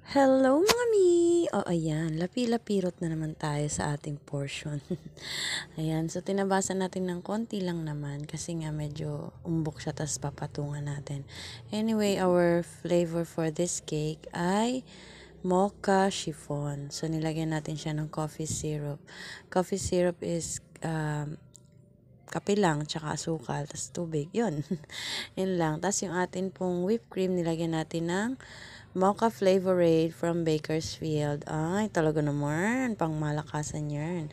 Hello mga mi! O ayan, lapi-lapirot na naman tayo sa ating portion. Ayan, so tinabasan natin ng konti lang naman kasi nga medyo umbok siya tas papatungan natin. Anyway, our flavor for this cake ay mocha chiffon. So nilagyan natin siya ng coffee syrup. Coffee syrup is kape lang, tsaka asukal, tas tubig. Yun. Yun lang. Tas yung atin pong whipped cream, nilagyan natin ng Mocha Flavorade from Bakersfield. Ay, talaga naman. Pangmalakasan yan.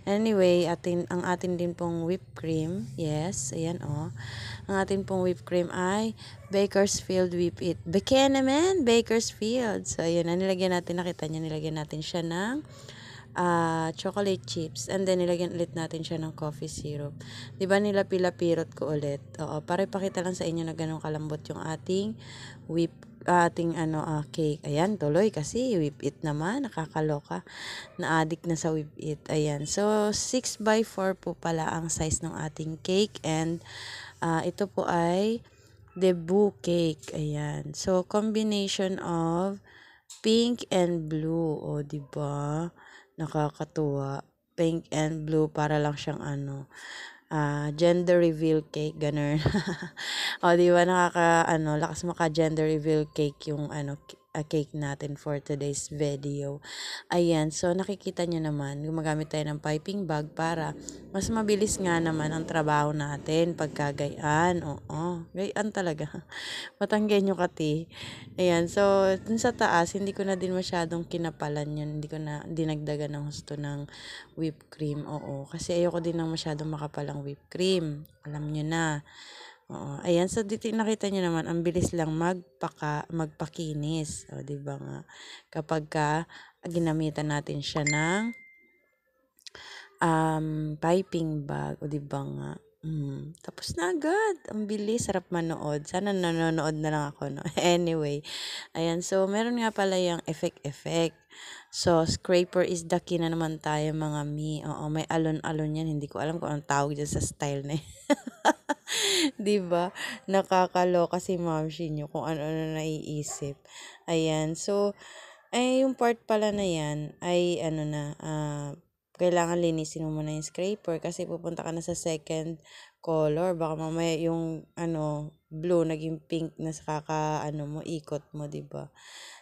Anyway, ang atin din pong whipped cream. Yes, ayan Ang atin pong whipped cream ay Bakersfield Whip It. Beke naman, Bakersfield. So, ayan. Nilagyan natin, nakita niya, nilagyan natin siya ng chocolate chips. And then, nilagyan ulit natin siya ng coffee syrup. Diba nilapilapirot ko ulit? Oo, para ipakita lang sa inyo na ganun kalambot yung ating cake. Ayan, tuloy kasi whip it naman. Nakakaloka. Na-addict na sa whip it. Ayan. So, 6 by 4 po pala ang size ng ating cake. And, ito po ay debut cake. Ayan. So, combination of pink and blue. O, diba? Nakakatuwa. Pink and blue para lang siyang gender reveal cake, ganun. O, di ba lakas maka-gender reveal cake yung cake natin for today's video. Ayan, so nakikita nyo naman, gumagamit tayo ng piping bag para mas mabilis nga naman ang trabaho natin pagkagayan. Oo, gayan talaga. Matanggay nyo kati. Ayan, so dun sa taas, hindi ko na din masyadong kinapalan yun. Hindi ko na dinagdagan ng husto ng whipped cream. Oo, kasi ayoko din ng masyadong makapalang whipped cream. Alam nyo na. Oo. Ayan, so dito nakita nyo naman, ang bilis lang magpakinis. O, diba nga? Kapag ginamitan natin siya ng piping bag. O, diba nga? Tapos na agad. Ang bilis, sarap manood. Sana nanonood na lang ako, no? Anyway, ayan. So, meron nga pala yung effect. So, scraper is the key na naman tayo, mga mi. Oo, may alon-alon yan. Hindi ko alam kung anong tawag dyan sa style na yan. Diba? Nakakaloka si Mamshi nyo kung ano-ano naiisip. Ayan. So, yung part pala na yan ay kailangan linisin mo muna yung scraper kasi pupunta ka na sa second color. Baka mamaya yung blue naging pink na sa ikot mo, 'di ba?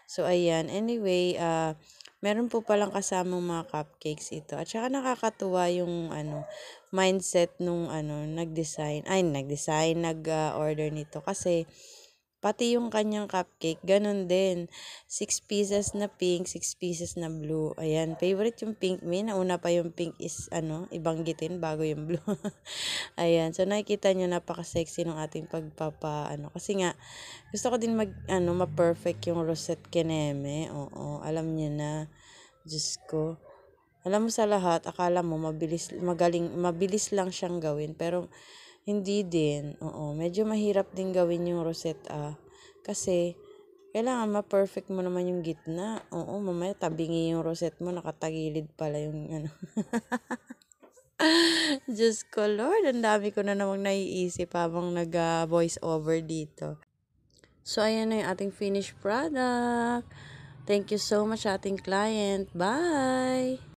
So ayan, anyway, meron po palang kasamang mga cupcakes ito. At saka nakakatuwa yung mindset nung nag-order nito kasi pati yung kanyang cupcake, ganun din. 6 pieces na pink, 6 pieces na blue. Ayan, favorite yung pink. Nauna pa yung pink is, ibanggitin bago yung blue. Ayan, so nakikita nyo, napaka-sexy ng ating kasi nga, gusto ko din ma-perfect yung rosette kineme. Oo, alam nyo na. Diyos ko. Alam mo sa lahat, akala mo mabilis lang siyang gawin, pero hindi din. Oo, medyo mahirap din gawin yung rosette kasi kailangan ma-perfect mo naman yung gitna. Oo, mamaya tabingi yung rosette mo, nakatagilid pala yung Diyos ko, Lord, ang dami ko na namang naiisip habang nag-voice over dito. So, ayan na yung ating finished product. Thank you so much ating client. Bye!